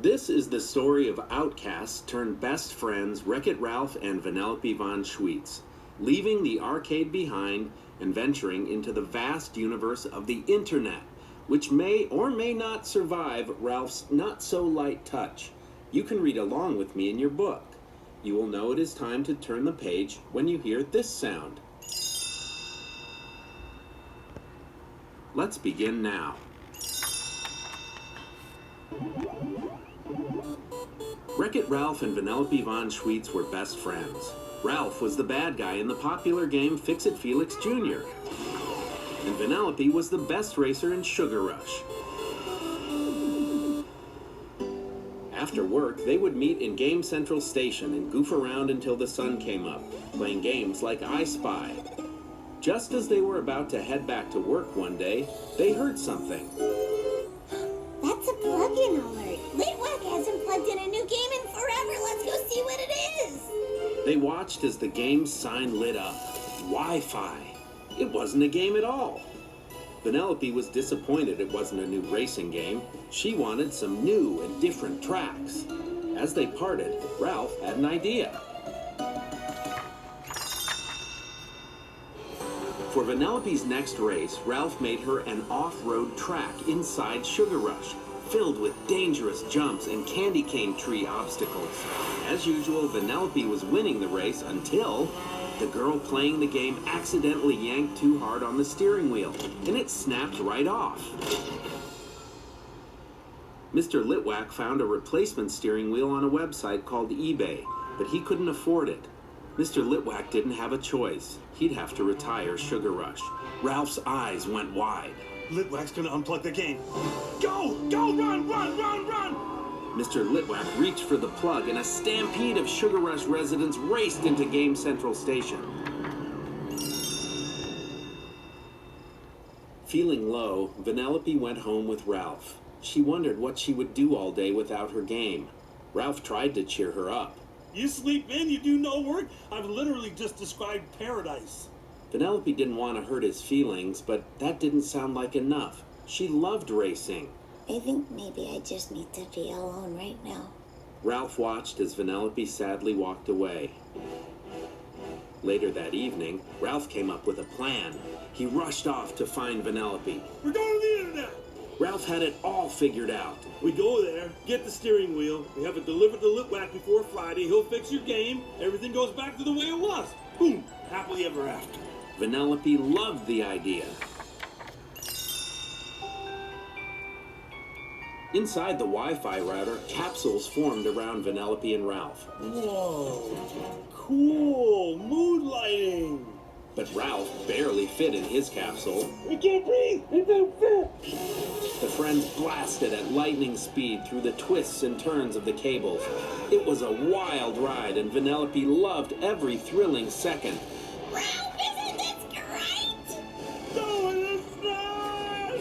This is the story of outcasts turned best friends Wreck-It Ralph and Vanellope von Schweetz, leaving the arcade behind and venturing into the vast universe of the internet, which may or may not survive Ralph's not-so-light touch. You can read along with me in your book. You will know it is time to turn the page when you hear this sound. Let's begin now. Wreck-It Ralph and Vanellope von Schweetz were best friends. Ralph was the bad guy in the popular game Fix-It Felix Jr. And Vanellope was the best racer in Sugar Rush. After work, they would meet in Game Central Station and goof around until the sun came up, playing games like I Spy. Just as they were about to head back to work one day, they heard something. That's a plug-in alert. Litwack hasn't plugged in a new game in forever. Let's go see what it is. They watched as the game's sign lit up. Wi-Fi. It wasn't a game at all. Vanellope was disappointed it wasn't a new racing game. She wanted some new and different tracks. As they parted, Ralph had an idea. For Vanellope's next race, Ralph made her an off-road track inside Sugar Rush, filled with dangerous jumps and candy cane tree obstacles. As usual, Vanellope was winning the race until the girl playing the game accidentally yanked too hard on the steering wheel, and it snapped right off. Mr. Litwack found a replacement steering wheel on a website called eBay, but he couldn't afford it. Mr. Litwack didn't have a choice. He'd have to retire Sugar Rush. Ralph's eyes went wide. Litwack's gonna unplug the game. Go! Go! Run! Run! Run! Run! Mr. Litwack reached for the plug, and a stampede of Sugar Rush residents raced into Game Central Station. Feeling low, Vanellope went home with Ralph. She wondered what she would do all day without her game. Ralph tried to cheer her up. You sleep in, you do no work? I've literally just described paradise. Vanellope didn't want to hurt his feelings, but that didn't sound like enough. She loved racing. I think maybe I just need to be alone right now. Ralph watched as Vanellope sadly walked away. Later that evening, Ralph came up with a plan. He rushed off to find Vanellope. We're going to the internet! Ralph had it all figured out. We go there, get the steering wheel, we have it delivered to Litwack before Friday, he'll fix your game, everything goes back to the way it was. Boom! Happily ever after. Vanellope loved the idea. Inside the Wi-Fi router, capsules formed around Vanellope and Ralph. Whoa! Cool! Mood lighting! But Ralph barely fit in his capsule. I can't breathe! It don't fit! The friends blasted at lightning speed through the twists and turns of the cables. It was a wild ride, and Vanellope loved every thrilling second. Ralph, isn't this great? No, it's not!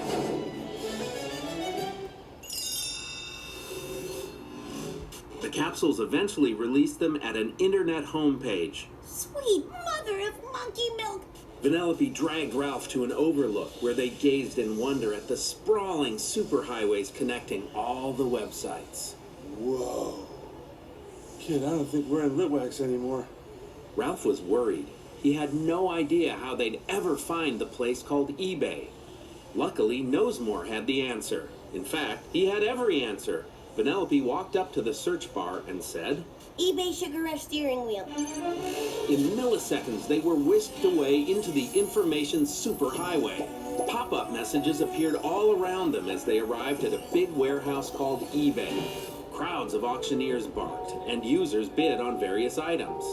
The capsules eventually released them at an internet homepage. Sweet mother of monkey milk. Vanellope dragged Ralph to an overlook where they gazed in wonder at the sprawling superhighways connecting all the websites. Whoa. Kid, I don't think we're in Litwack's anymore. Ralph was worried. He had no idea how they'd ever find the place called eBay. Luckily, Nosmore had the answer. In fact, he had every answer. Vanellope walked up to the search bar and said, eBay Sugar Rush steering wheel. In milliseconds, they were whisked away into the information superhighway. Pop-up messages appeared all around them as they arrived at a big warehouse called eBay. Crowds of auctioneers barked, and users bid on various items.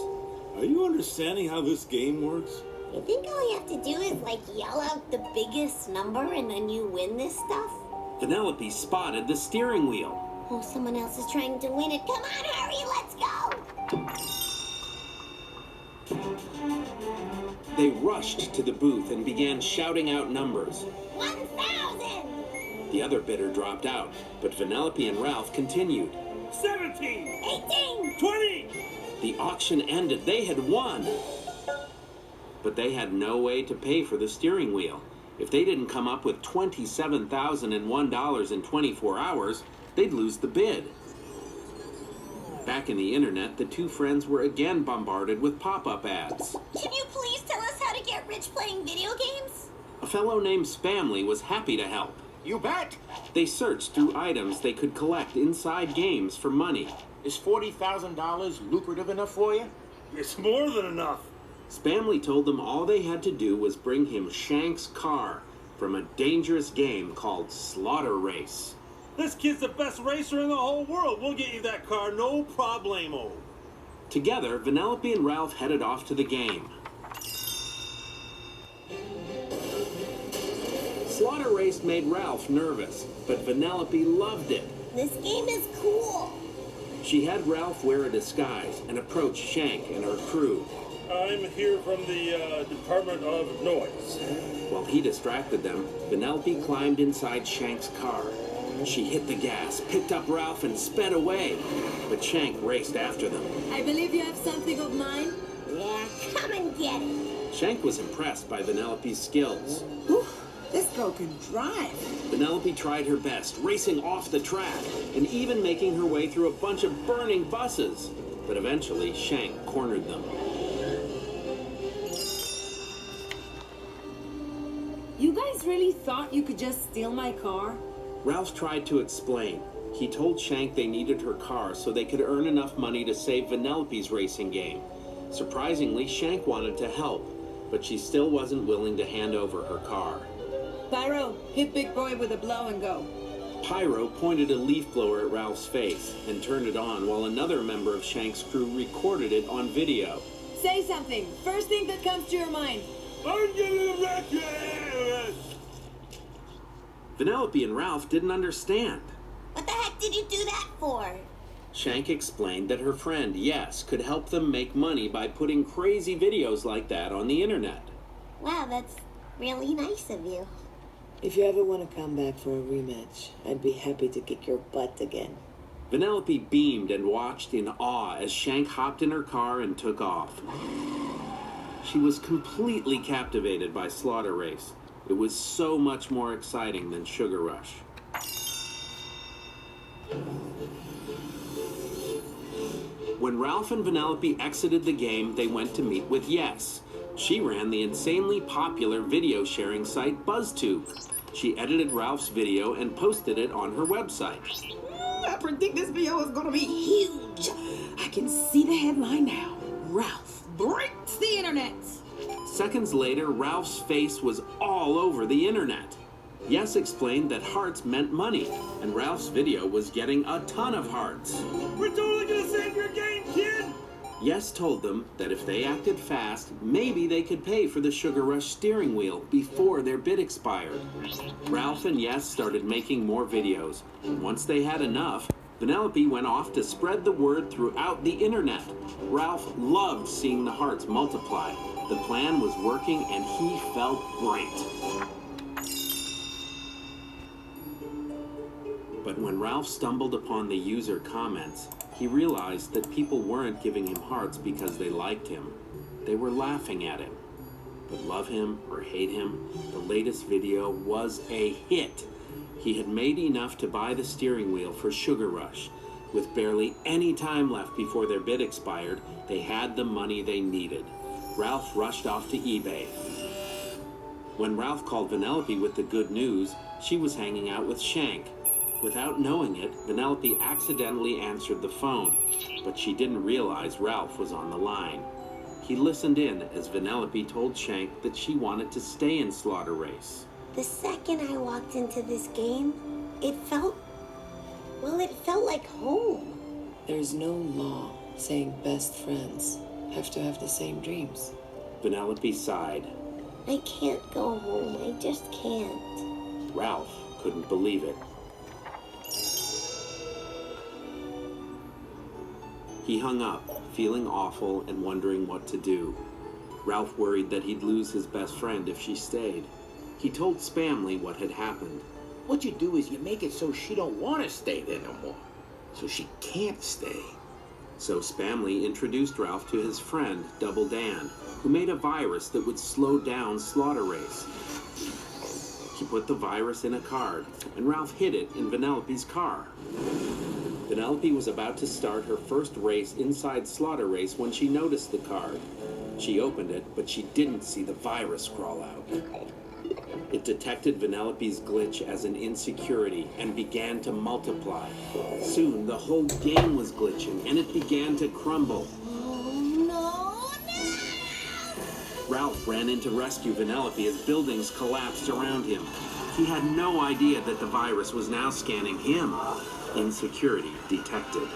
Are you understanding how this game works? You think all you have to do is, yell out the biggest number and then you win this stuff? Vanellope spotted the steering wheel. Oh, someone else is trying to win it. Come on, hurry, let's go! They rushed to the booth and began shouting out numbers. 1,000! The other bidder dropped out, but Vanellope and Ralph continued. 17! 18! 20! The auction ended. They had won. But they had no way to pay for the steering wheel. If they didn't come up with $27,001 in 24 hours, they'd lose the bid. Back in the internet, the two friends were again bombarded with pop-up ads. Can you please tell us how to get rich playing video games? A fellow named Spamley was happy to help. You bet. They searched through items they could collect inside games for money. Is $40,000 lucrative enough for you? It's more than enough. Spamley told them all they had to do was bring him Shank's car from a dangerous game called Slaughter Race. This kid's the best racer in the whole world. We'll get you that car, no problemo. Together, Vanellope and Ralph headed off to the game. Slaughter Race made Ralph nervous, but Vanellope loved it. This game is cool. She had Ralph wear a disguise and approach Shank and her crew. I'm here from the Department of Noise. While he distracted them, Vanellope climbed inside Shank's car. She hit the gas, picked up Ralph, and sped away. But Shank raced after them. I believe you have something of mine. Yeah, come and get it. Shank was impressed by Vanellope's skills. Whew, this girl can drive. Vanellope tried her best, racing off the track, and even making her way through a bunch of burning buses. But eventually, Shank cornered them. You guys really thought you could just steal my car? Ralph tried to explain. He told Shank they needed her car so they could earn enough money to save Vanellope's racing game. Surprisingly, Shank wanted to help, but she still wasn't willing to hand over her car. Pyro, hit Big Boy with a blow and go. Pyro pointed a leaf blower at Ralph's face and turned it on while another member of Shank's crew recorded it on video. Say something. First thing that comes to your mind. I'm getting wrecked! Vanellope and Ralph didn't understand. What the heck did you do that for? Shank explained that her friend, Yes, could help them make money by putting crazy videos like that on the internet. Wow, that's really nice of you. If you ever want to come back for a rematch, I'd be happy to kick your butt again. Vanellope beamed and watched in awe as Shank hopped in her car and took off. She was completely captivated by Slaughter Race. It was so much more exciting than Sugar Rush. When Ralph and Vanellope exited the game, they went to meet with Yes. She ran the insanely popular video sharing site BuzzTube. She edited Ralph's video and posted it on her website. I predict this video is gonna be huge. I can see the headline now. Ralph breaks the internet. Seconds later, Ralph's face was all over the internet. Yes explained that hearts meant money, and Ralph's video was getting a ton of hearts. We're totally gonna save your game, kid! Yes told them that if they acted fast, maybe they could pay for the Sugar Rush steering wheel before their bid expired. Ralph and Yes started making more videos, and once they had enough, Vanellope went off to spread the word throughout the internet. Ralph loved seeing the hearts multiply. The plan was working, and he felt great. But when Ralph stumbled upon the user comments, he realized that people weren't giving him hearts because they liked him. They were laughing at him. But love him or hate him, the latest video was a hit. He had made enough to buy the steering wheel for Sugar Rush. With barely any time left before their bid expired, they had the money they needed. Ralph rushed off to eBay. When Ralph called Vanellope with the good news, she was hanging out with Shank. Without knowing it, Vanellope accidentally answered the phone, but she didn't realize Ralph was on the line. He listened in as Vanellope told Shank that she wanted to stay in Slaughter Race. The second I walked into this game, it felt like home. There's no law saying best friends have to have the same dreams. Vanellope sighed. I can't go home. I just can't. Ralph couldn't believe it. He hung up, feeling awful and wondering what to do. Ralph worried that he'd lose his best friend if she stayed. He told Spamley what had happened. What you do is you make it so she don't want to stay there no more. So she can't stay. So Spamley introduced Ralph to his friend, Double Dan, who made a virus that would slow down Slaughter Race. He put the virus in a card, and Ralph hid it in Vanellope's car. Vanellope was about to start her first race inside Slaughter Race when she noticed the card. She opened it, but she didn't see the virus crawl out. It detected Vanellope's glitch as an insecurity and began to multiply. Soon, the whole game was glitching, and it began to crumble. Oh, no! Ralph ran in to rescue Vanellope as buildings collapsed around him. He had no idea that the virus was now scanning him. Insecurity detected.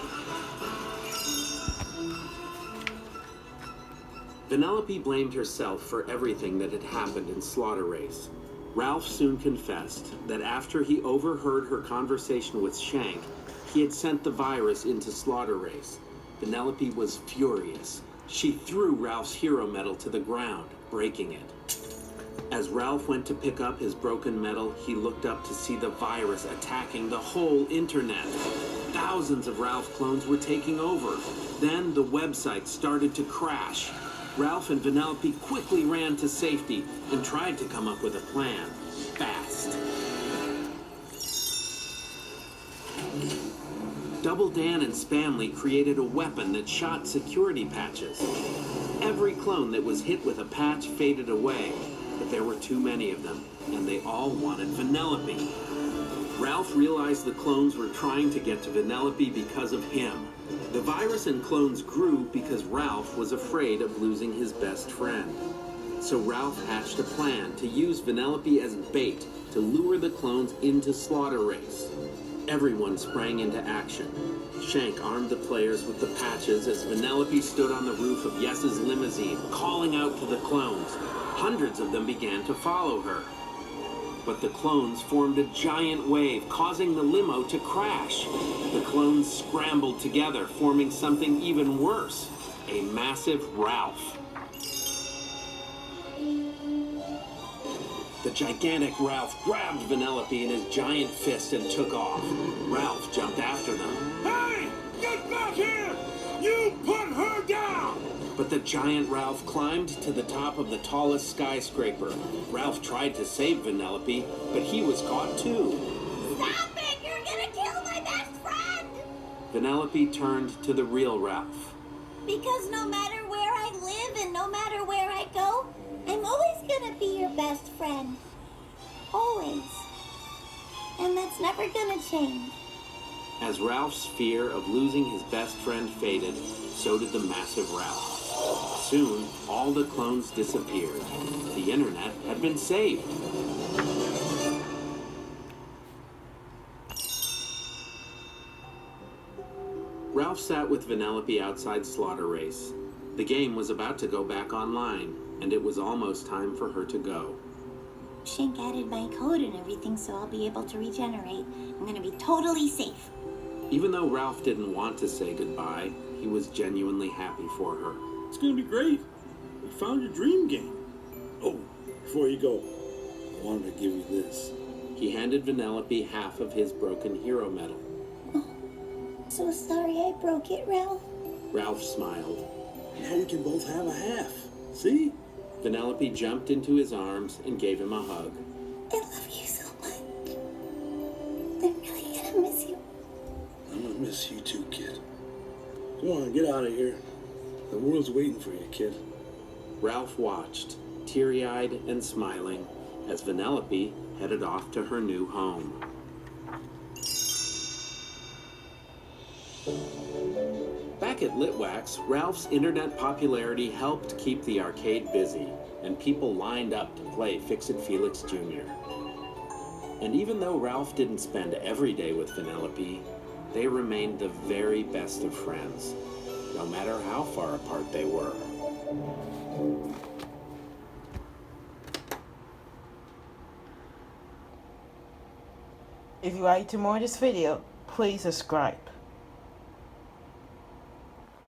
Vanellope blamed herself for everything that had happened in Slaughter Race. Ralph soon confessed that after he overheard her conversation with Shank, he had sent the virus into Slaughter Race. Vanellope was furious. She threw Ralph's hero medal to the ground, breaking it. As Ralph went to pick up his broken medal, he looked up to see the virus attacking the whole internet. Thousands of Ralph clones were taking over. Then the website started to crash. Ralph and Vanellope quickly ran to safety and tried to come up with a plan, fast. Double Dan and Spamley created a weapon that shot security patches. Every clone that was hit with a patch faded away, but there were too many of them, and they all wanted Vanellope. Ralph realized the clones were trying to get to Vanellope because of him. The virus and clones grew because Ralph was afraid of losing his best friend. So Ralph hatched a plan to use Vanellope as bait to lure the clones into Slaughter Race. Everyone sprang into action. Shank armed the players with the patches as Vanellope stood on the roof of Yes's limousine, calling out to the clones. Hundreds of them began to follow her. But the clones formed a giant wave, causing the limo to crash. The clones scrambled together, forming something even worse, a massive Ralph. The gigantic Ralph grabbed Vanellope in his giant fist and took off. Ralph jumped after them. Hey! Get back here! You put her down! But the giant Ralph climbed to the top of the tallest skyscraper. Ralph tried to save Vanellope, but he was caught too. Stop it! You're gonna kill my best friend! Vanellope turned to the real Ralph. Because no matter where I live and no matter where I go, I'm always gonna be your best friend. Always. And that's never gonna change. As Ralph's fear of losing his best friend faded, so did the massive Ralph. Soon, all the clones disappeared. The internet had been saved. Ralph sat with Vanellope outside Slaughter Race. The game was about to go back online, and it was almost time for her to go. Shank added my code and everything, so I'll be able to regenerate. I'm gonna be totally safe. Even though Ralph didn't want to say goodbye, he was genuinely happy for her. It's gonna be great. We found your dream game. Oh, before you go, I wanted to give you this. He handed Vanellope half of his broken hero medal. Oh, so sorry I broke it, Ralph. Ralph smiled. Now we can both have a half. See? Vanellope jumped into his arms and gave him a hug. I love you so much. I'm really gonna miss you. I'm gonna miss you too, kid. Come on, get out of here. The world's waiting for you, kid. Ralph watched, teary-eyed and smiling, as Vanellope headed off to her new home. Back at Litwax, Ralph's internet popularity helped keep the arcade busy, and people lined up to play Fix-It Felix Jr. And even though Ralph didn't spend every day with Vanellope, they remained the very best of friends, no matter how far apart they were. If you like to more of this video, please subscribe.